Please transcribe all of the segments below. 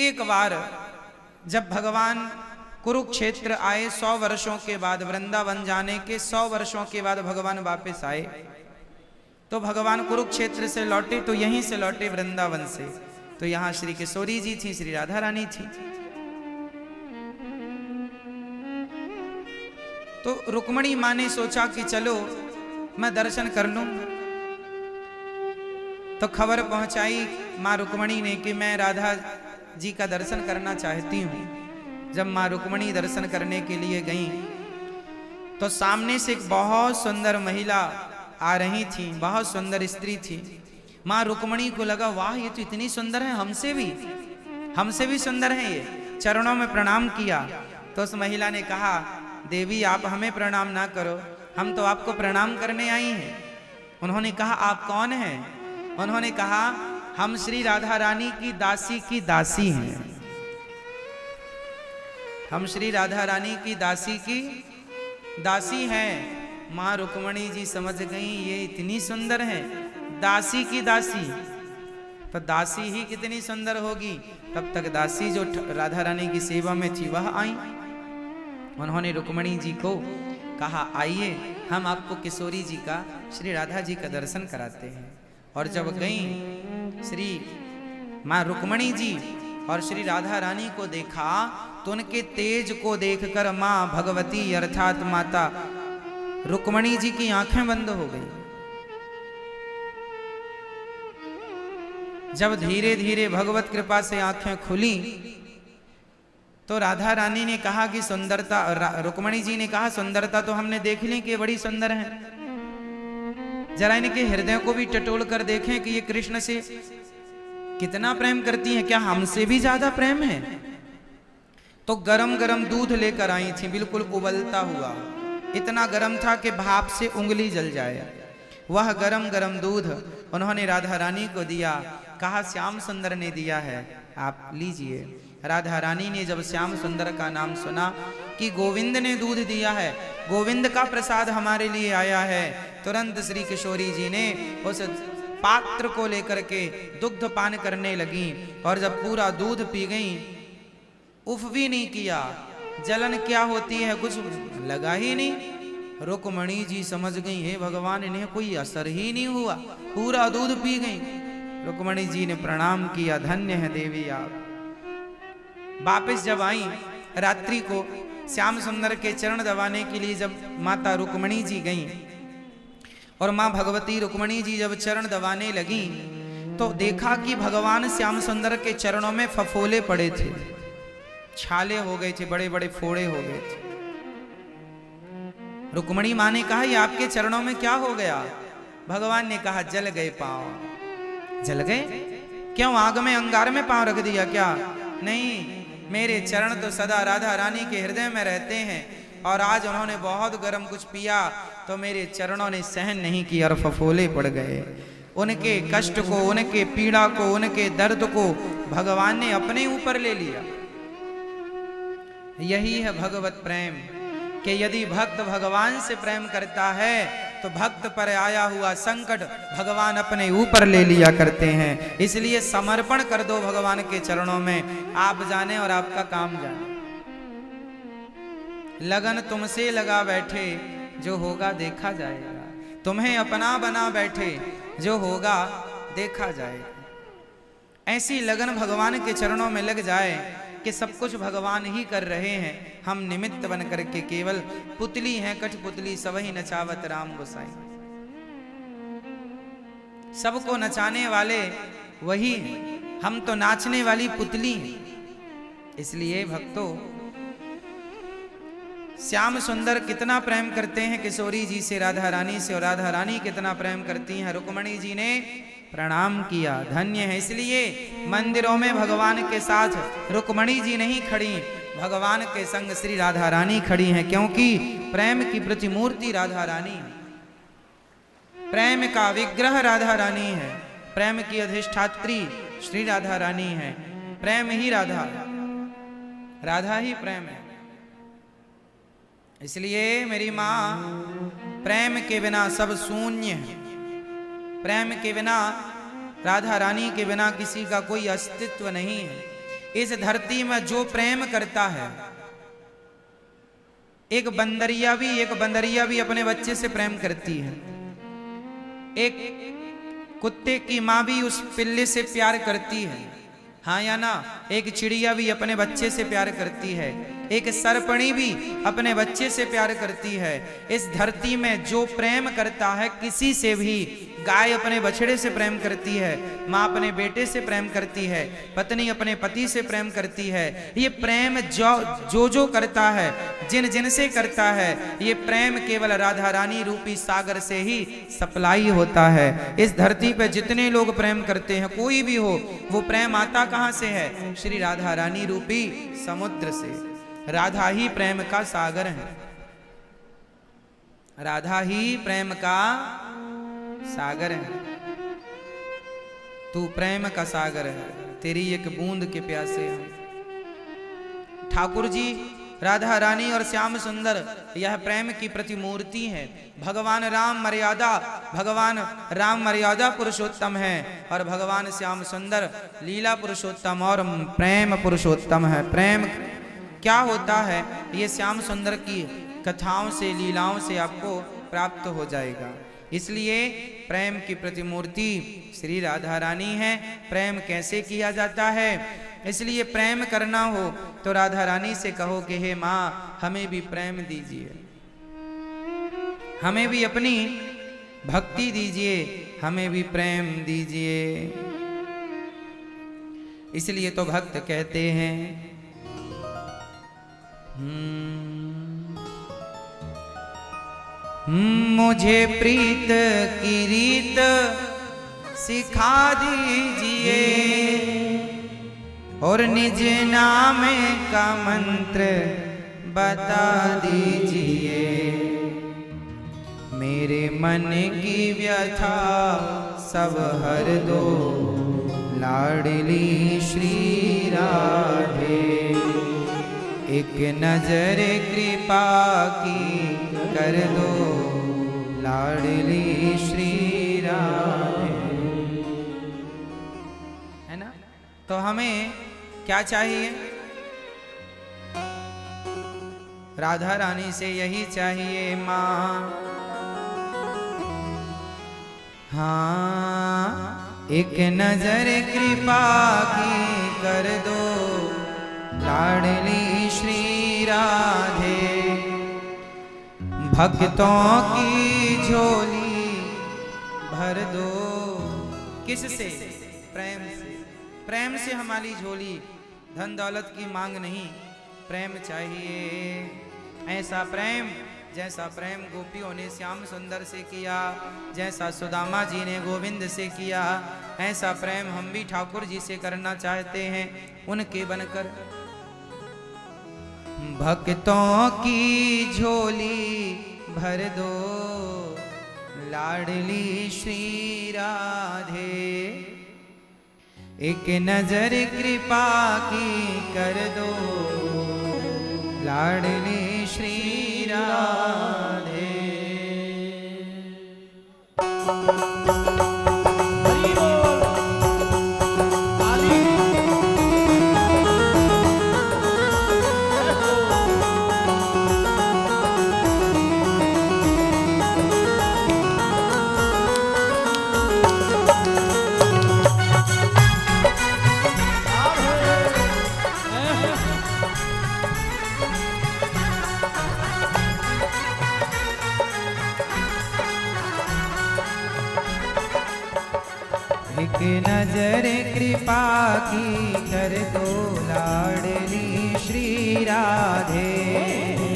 एक बार जब भगवान कुरुक्षेत्र आए 100 वर्षों के बाद, वृंदावन जाने के 100 वर्षों के बाद भगवान वापस आए, तो भगवान कुरुक्षेत्र से लौटे तो यहीं से लौटे वृंदावन से, तो यहां श्री किशोरी जी थी, श्री राधा रानी थी। तो रुक्मणी मां ने सोचा कि चलो मैं दर्शन कर लूं, तो खबर पहुंचाई मां रुक्मणी ने कि मैं राधा जी का दर्शन करना चाहती हूं। जब मां रुक्मणी दर्शन करने के लिए गई तो सामने से एक बहुत सुंदर महिला आ रही थी, बहुत सुंदर स्त्री थी। मां रुक्मणी को लगा वाह ये तो इतनी सुंदर है, हमसे भी सुंदर है ये। चरणों में प्रणाम किया तो उस महिला ने कहा देवी आप हमें प्रणाम ना करो, हम तो आपको प्रणाम करने आई हैं। उन्होंने कहा आप कौन हैं? उन्होंने कहा हम श्री राधा रानी की दासी हैं, हम श्री राधा रानी की दासी हैं। मां रुक्मणी जी समझ गई ये इतनी सुंदर है, दासी की दासी, तो दासी ही कितनी सुंदर होगी। तब तक दासी जो राधा रानी की सेवा में थी वह आई। उन्होंने रुक्मणी जी को कहा आइए हम आपको किशोरी जी का, श्री राधा जी का दर्शन कराते हैं। और जब गई श्री मां रुक्मणी जी और श्री राधा रानी को देखा तो उनके तेज को देखकर मां भगवती अर्थात माता रुक्मणी जी की आंखें बंद हो गई। जब धीरे धीरे भगवत कृपा से आंखें खुली तो राधा रानी ने कहा कि सुंदरता, रुक्मणी जी ने कहा सुंदरता तो हमने देख ली कि बड़ी सुंदर है, जरा इनके हृदय को भी टटोल कर देखें कि ये कृष्ण से कितना प्रेम करती हैं, क्या हमसे भी ज्यादा प्रेम है। तो गरम गरम दूध लेकर आई थी, बिल्कुल उबलता हुआ, इतना गरम था कि भाप से उंगली जल जाए। वह गरम गरम दूध उन्होंने राधा रानी को दिया, कहा श्याम सुंदर ने दिया है आप लीजिए। राधा रानी ने जब श्याम सुंदर का नाम सुना कि गोविंद ने दूध दिया है, गोविंद का प्रसाद हमारे लिए आया है, तुरंत श्री किशोरी जी ने उस पात्र को लेकर के दुग्ध पान करने लगी। और जब पूरा दूध पी गई, उफ भी नहीं किया, जलन क्या होती है कुछ लगा ही नहीं। रुक्मणी जी समझ गई हे भगवान इन्हें कोई असर ही नहीं हुआ, पूरा दूध पी गई। रुक्मणी जी ने प्रणाम किया, धन्य है देवी आप। वापस जब आई रात्रि को श्याम सुंदर के चरण दबाने के लिए जब माता रुक्मणी जी गई और मां भगवती रुक्मणी जी जब चरण दबाने लगी तो देखा कि भगवान श्याम सुंदर के चरणों में फफोले पड़े थे, छाले हो गए थे, बड़े बड़े फोड़े हो गए थे। रुक्मणी मां ने कहा ये आपके चरणों में क्या हो गया? भगवान ने कहा जल गए पांव। जल गए? क्यों आग में अंगार में पांव रख दिया क्या? नहीं, मेरे चरण तो सदा राधा रानी के हृदय में रहते हैं और आज उन्होंने बहुत गर्म कुछ पिया तो मेरे चरणों ने सहन नहीं किया और फफोले पड़ गए। उनके कष्ट को, उनके पीड़ा को, उनके दर्द को भगवान ने अपने ऊपर ले लिया। यही है भगवत प्रेम कि यदि भक्त भगवान से प्रेम करता है तो भक्त पर आया हुआ संकट भगवान अपने ऊपर ले लिया करते हैं। इसलिए समर्पण कर दो भगवान के चरणों में, आप जाने और आपका काम जाने। लगन तुमसे लगा बैठे, जो होगा देखा जाएगा। तुम्हें अपना बना बैठे, जो होगा देखा जाएगा। ऐसी लगन भगवान के चरणों में लग जाए कि सब कुछ भगवान ही कर रहे हैं, हम निमित्त बन करके केवल पुतली हैं, कठपुतली सबही नचावत राम गोसाई। सबको नचाने वाले वही हैं, हम तो नाचने वाली पुतली हैं। इसलिए भक्तों श्याम सुंदर कितना प्रेम करते हैं किशोरी जी से, राधा रानी से, और राधा रानी कितना प्रेम करती हैं। रुक्मणी जी ने प्रणाम किया, धन्य है। इसलिए मंदिरों में भगवान के साथ रुक्मणी जी नहीं खड़ी, भगवान के संग श्री राधा रानी खड़ी हैं, क्योंकि प्रेम की प्रतिमूर्ति राधा रानी है, प्रेम का विग्रह राधा रानी है, प्रेम की अधिष्ठात्री श्री राधा रानी है। प्रेम ही राधा, राधा ही प्रेम है। इसलिए मेरी मां प्रेम के बिना सब शून्य है, प्रेम के बिना, राधा रानी के बिना किसी का कोई अस्तित्व नहीं है। इस धरती में जो प्रेम करता है, एक बंदरिया भी अपने बच्चे से प्रेम करती है, एक कुत्ते की माँ भी उस पिल्ले से प्यार करती है, हाँ या ना। एक चिड़िया भी अपने बच्चे से प्यार करती है, एक सरपणी भी अपने बच्चे से प्यार करती है। इस धरती में जो प्रेम करता है किसी से भी, गाय अपने बछड़े से प्रेम करती है, माँ अपने बेटे से प्रेम करती है, पत्नी अपने पति से प्रेम करती है। ये प्रेम जो करता है, जिन जिन से करता है, ये प्रेम केवल राधा रानी रूपी सागर से ही सप्लाई होता है। इस धरती पे जितने लोग प्रेम करते हैं, कोई भी हो, वो प्रेम आता कहाँ से है? श्री राधा रानी रूपी समुद्र से। राधा ही प्रेम का सागर है, राधा ही प्रेम का सागर है। तू प्रेम का सागर है, तेरी एक बूंद के प्यासे हम। ठाकुर जी, राधा रानी और श्याम सुंदर यह प्रेम की प्रतिमूर्ति है। भगवान राम मर्यादा पुरुषोत्तम है और भगवान श्याम सुंदर लीला पुरुषोत्तम और प्रेम पुरुषोत्तम है। प्रेम क्या होता है, ये श्याम सुंदर की कथाओं से, लीलाओं से आपको प्राप्त हो जाएगा। इसलिए प्रेम की प्रतिमूर्ति श्री राधा रानी है। प्रेम कैसे किया जाता है? इसलिए प्रेम करना हो तो राधा रानी से कहो कि हे माँ, हमें भी प्रेम दीजिए, हमें भी अपनी भक्ति दीजिए, हमें भी प्रेम दीजिए। इसलिए तो भक्त कहते हैं, मुझे प्रीत की रीत सिखा दीजिए और निज नाम का मंत्र बता दीजिए। मेरे मन की व्यथा सब हर दो, लाडली श्री राधे। एक नजर कृपा की कर दो, लाडली श्री राधे। है ना? तो हमें क्या चाहिए? राधा रानी से यही चाहिए माँ। हाँ, एक नजर कृपा की कर दो, लाडली श्री राधे। भक्तों की झोली भर दो। किससे? प्रेम से। प्रेम से हमारी झोली, धन दौलत की मांग नहीं, प्रेम चाहिए। ऐसा प्रेम जैसा प्रेम गोपियों ने श्याम सुंदर से किया, जैसा सुदामा जी ने गोविंद से किया, ऐसा प्रेम हम भी ठाकुर जी से करना चाहते हैं, उनके बनकर। भक्तों की झोली भर दो, लाडली श्री राधे। एक नजर कृपा की कर दो, लाडली श्री राधे। एक नजर कृपा की कर दो, लाडली श्री राधे।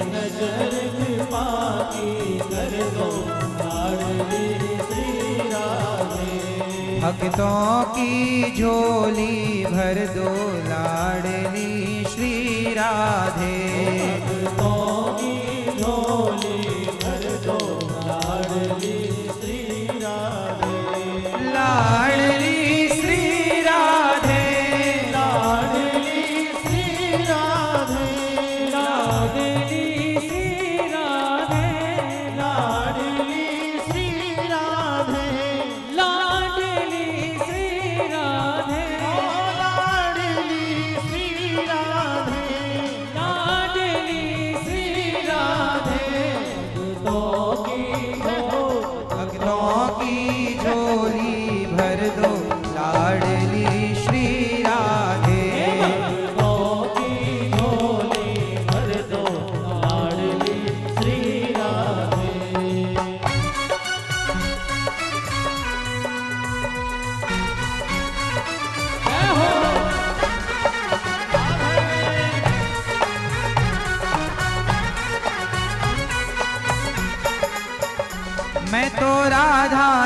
नजर कृपा की कर दो, लाडली श्री राधे। भक्तों की झोली भर दो, लाडली श्री राधे। भक्तों की झोली भर दो, लाडली श्री राधे। लाडली श्री राधे, लाडली श्री राधे, लाडली श्री राधे, लाडली श्री राधे, लाडली श्री राधे, लाडली श्री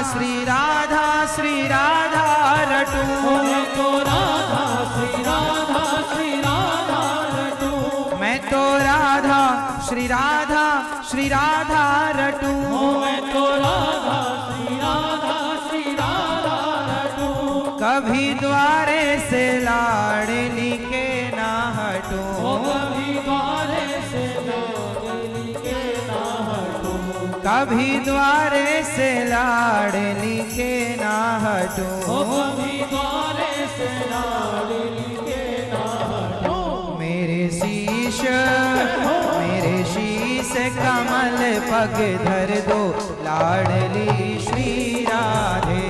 श्री राधा रटूं। मैं तो राधा श्री राधा रटूं। मैं तो राधा श्री राधा रटूं। मैं तो राधा श्री राधा रटूं। कभी द्वारे से लाडली के ना हटूं। कभी द्वारे से लाडली के ना हटूं। कभी द्वारे से लाडली के ना हटूं। कभी द्वारे से लाडली के ना हटूं। मेरे शीश कमल पग धर दो लाडली श्री राधे।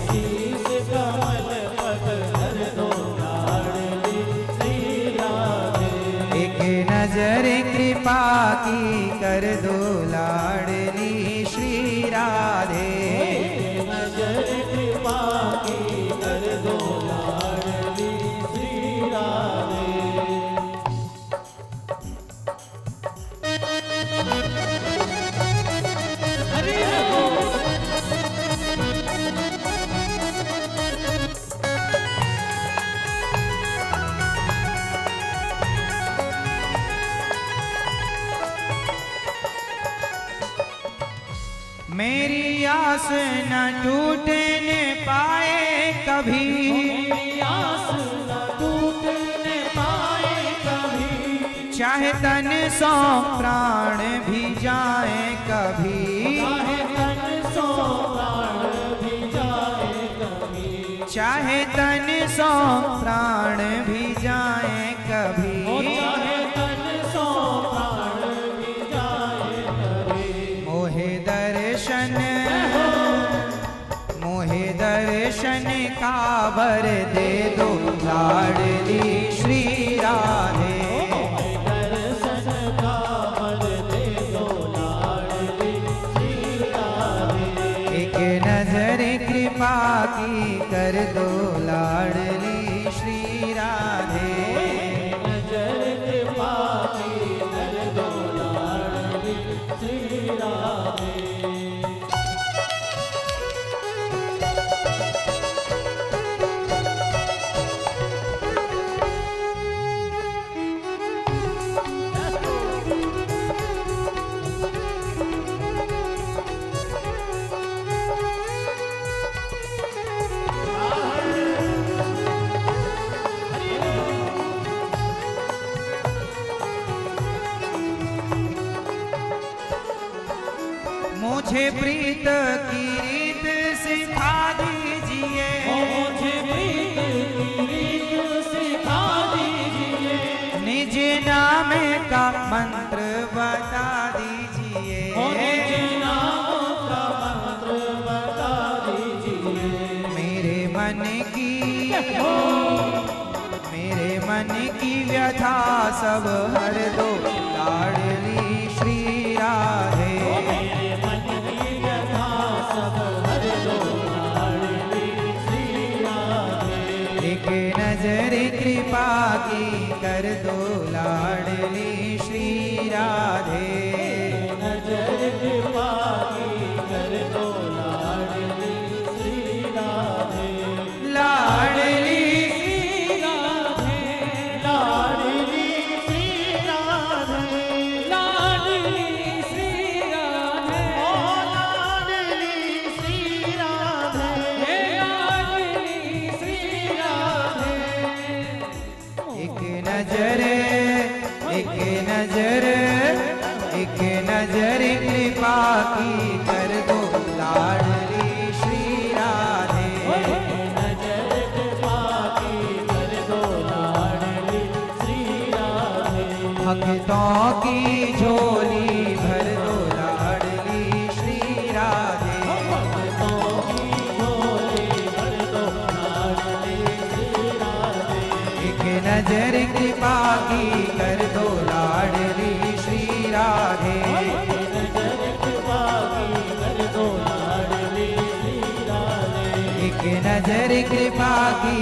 शीश कमल पग धर दो लाडली श्री राधे। एक नजर कृपा की कर दो लाडली श्री राधे। एक नजर कृपा की कर दो लाडली श्री राधे। मेरी आस न टूटने पाए कभी। मेरी आस न टूटने पाए कभी। चाहे तन सौ प्राण भी जाए कभी। चाहे तन सौ प्राण भी जाए कभी। चाहे तन सौ प्राण भी जाए कभी। चाहे तन सौ प्राण भी जाए कभी। मोहे दर्शन का वर दे दो लाडली श्री राधे। दर्शन का वर दे दो लाडली श्री राधे। एक नजर कृपा की कर दो लाडली श्री राधे। नजर कृपा की कर दो लाडली श्री राधे। मुझे प्रीत की रीत सिखा दीजिए। मुझे प्रीत की रीत सिखा दीजिए। निज नाम का मंत्र बता दीजिए। निज नाम का मंत्र बता दीजिए। मेरे मन की व्यथा सब हर दो लाडली श्री राधे। मेरे मन की व्यथा सब हर दो लाडली श्री राधे। एक नजर कृपा की कर दो लाडली श्री राधे। नजर कृपा की कर दो लाडली श्री राधे। लाडली लाडली श्री राधे। लाडली श्री राधे। ओ लाडली श्री राधे। लाडली श्री राधे। एक नजर कृपा की कर दो लाडली श्री राधे। नजर कृपा की कर दो लाडली श्री राधे। भक्तों की झोली भर दो लाडली श्री राधे। भक्तों की झोली भर दो लाडली श्री राधे। एक नजर कृपा की कर दो लाडली श्री राधे। नजर कृपा की कर दो लाडली श्री राधे। एक नजर कृपा की